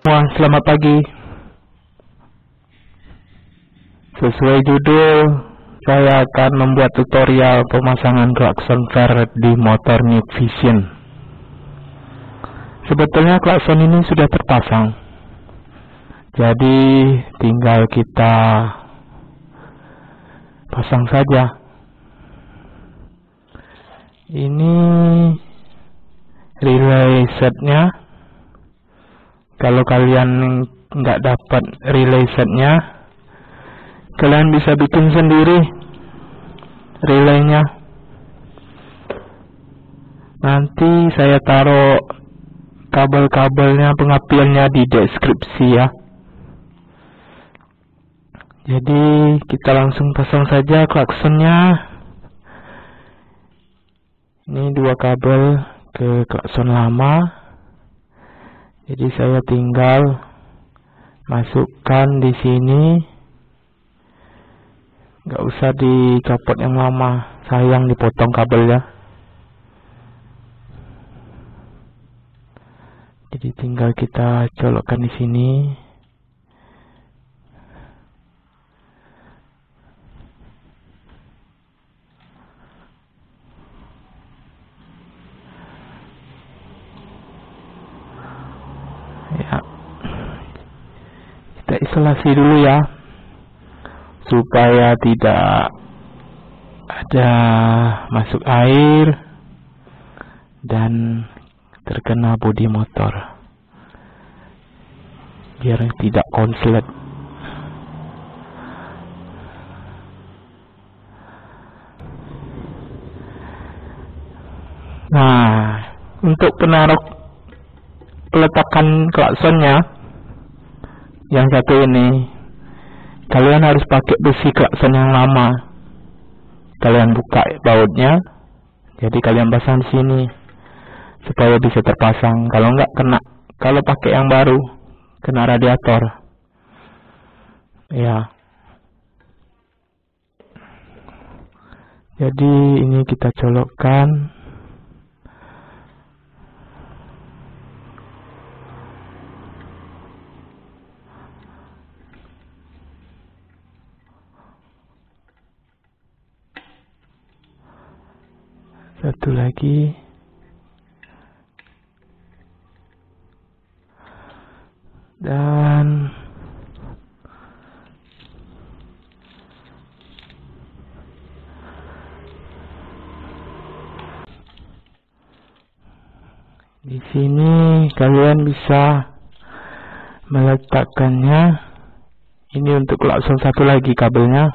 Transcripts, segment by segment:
Wah, selamat pagi. Sesuai judul, saya akan membuat tutorial pemasangan klakson Ferr di motor Vixion. Sebetulnya klakson ini sudah terpasang, jadi tinggal kita pasang saja. Ini relay setnya. Kalau kalian nggak dapat relay setnya, kalian bisa bikin sendiri relaynya. Nanti saya taruh kabel-kabelnya, pengapiannya di deskripsi ya. Jadi kita langsung pasang saja klaksonnya. Ini 2 kabel ke klakson lama. Jadi saya tinggal masukkan di sini. Nggak usah dicopot yang lama, sayang dipotong kabelnya. Jadi tinggal kita colokkan di sini. Ya, kita isolasi dulu ya, supaya tidak ada masuk air dan terkena bodi motor, biar tidak konslet. Nah, untuk peletakan klaksonnya yang satu ini, kalian harus pakai besi klakson yang lama. Kalian buka bautnya, jadi kalian pasang di sini supaya bisa terpasang. Kalau enggak kena, kalau pakai yang baru kena radiator. Ya. Jadi ini kita colokkan. Satu lagi. Dan di sini kalian bisa meletakkannya. Ini untuk klakson satu lagi kabelnya.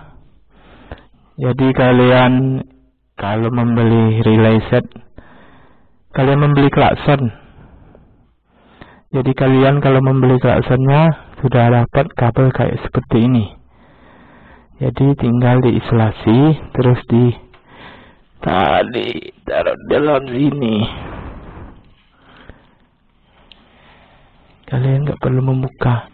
Jadi kalian kalau membeli relay set, kalian membeli klakson. Jadi kalian kalau membeli klaksonnya sudah dapat kabel kayak seperti ini. Jadi tinggal diisolasi, terus taruh dalam sini. Kalian nggak perlu membuka.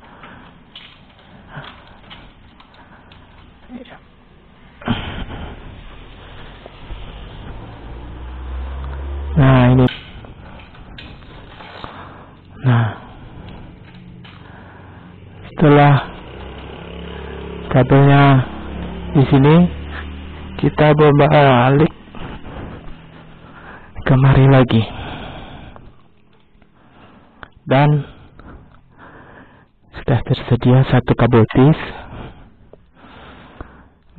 Nah ini. Nah, setelah kabelnya di sini, kita berbalik kemari lagi, dan sudah tersedia satu kabel tis.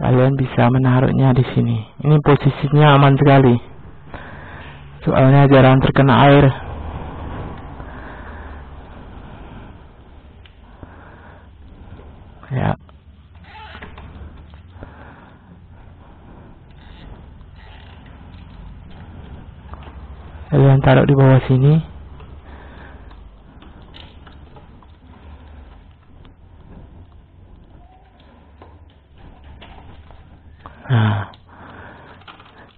Kalian bisa menaruhnya di sini. Ini posisinya aman sekali, soalnya jarang terkena air. Ya. Kalian taruh di bawah sini. Nah,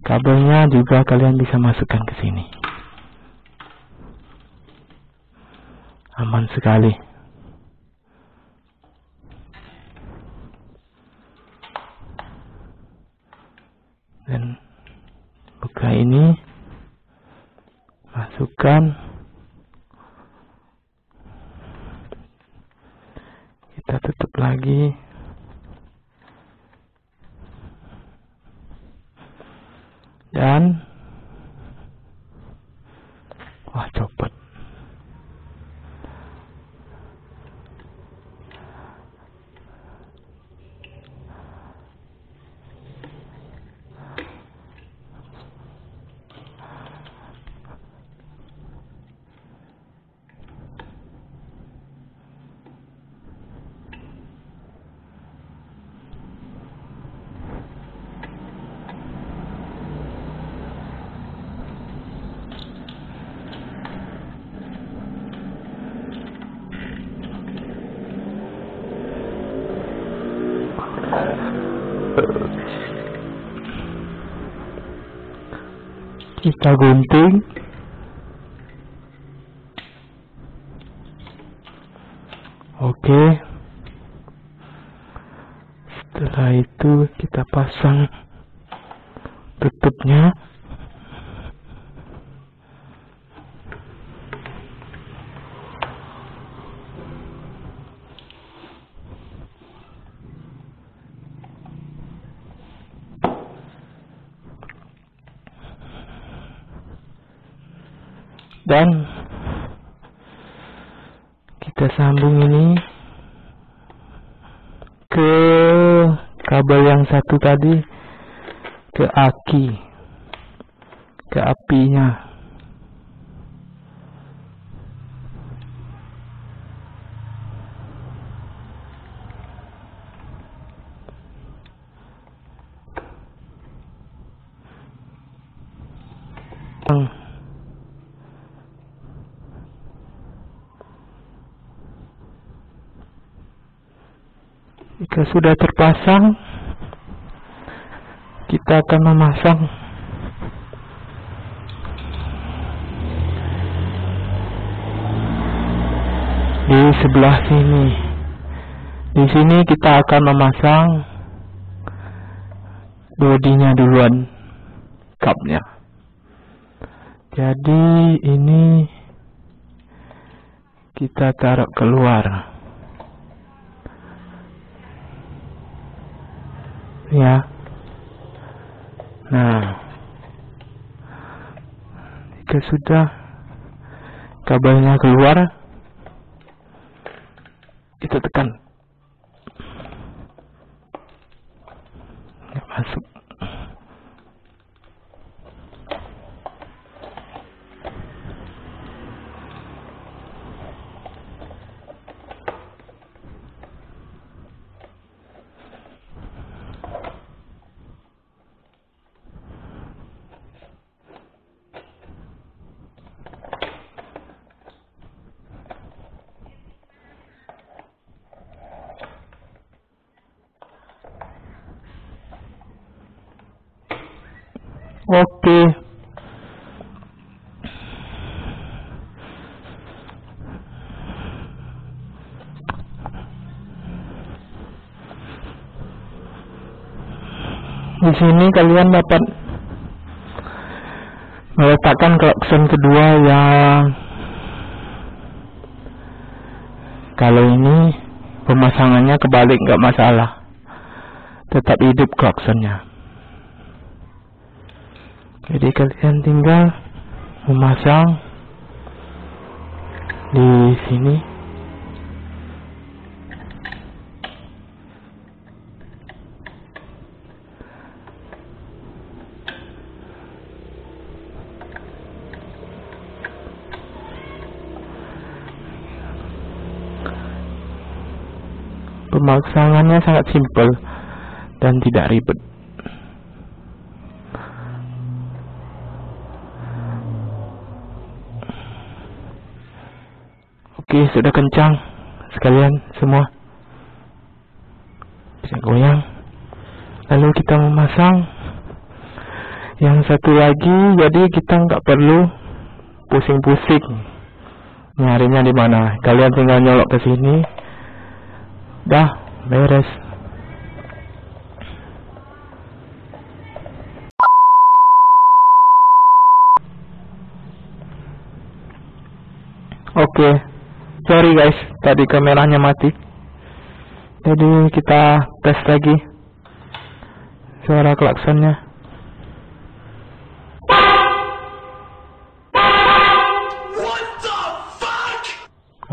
kabelnya juga kalian bisa masukkan ke sini. Aman sekali. Dan buka ini, masukkan, lagi. Dan wah, copot. Kita gunting. Oke. Setelah itu kita pasang tutupnya. Dan kita sambung ini ke kabel yang satu tadi, ke aki, ke apinya. Jika sudah terpasang, kita akan memasang di sebelah sini. Di sini kita akan memasang bodinya duluan, cupnya. Jadi ini kita taruh keluar. Ya. Nah, jika sudah kabelnya keluar, kita tekan. Masuk. Oke. Di sini kalian dapat meletakkan klakson kedua yang kalau ini pemasangannya kebalik, nggak masalah, tetap hidup klaksonnya. Jadi kalian tinggal memasang di sini. Pemasangannya sangat simpel dan tidak ribet. Oke, sudah kencang sekalian semua, bisa goyang. Lalu kita memasang yang satu lagi, jadi kita nggak perlu pusing-pusing nyarinya di mana. Kalian tinggal nyolok ke sini, dah beres. Oke. Sorry guys, tadi kameranya mati. Jadi kita tes lagi suara klaksonnya.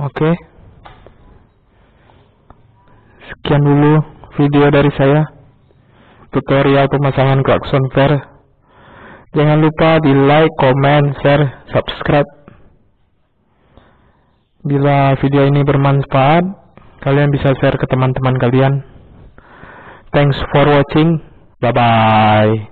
Oke. Sekian dulu video dari saya, tutorial pemasangan klakson Ferr. Jangan lupa di like, comment, share, subscribe. Bila video ini bermanfaat, kalian bisa share ke teman-teman kalian. Thanks for watching. Bye bye.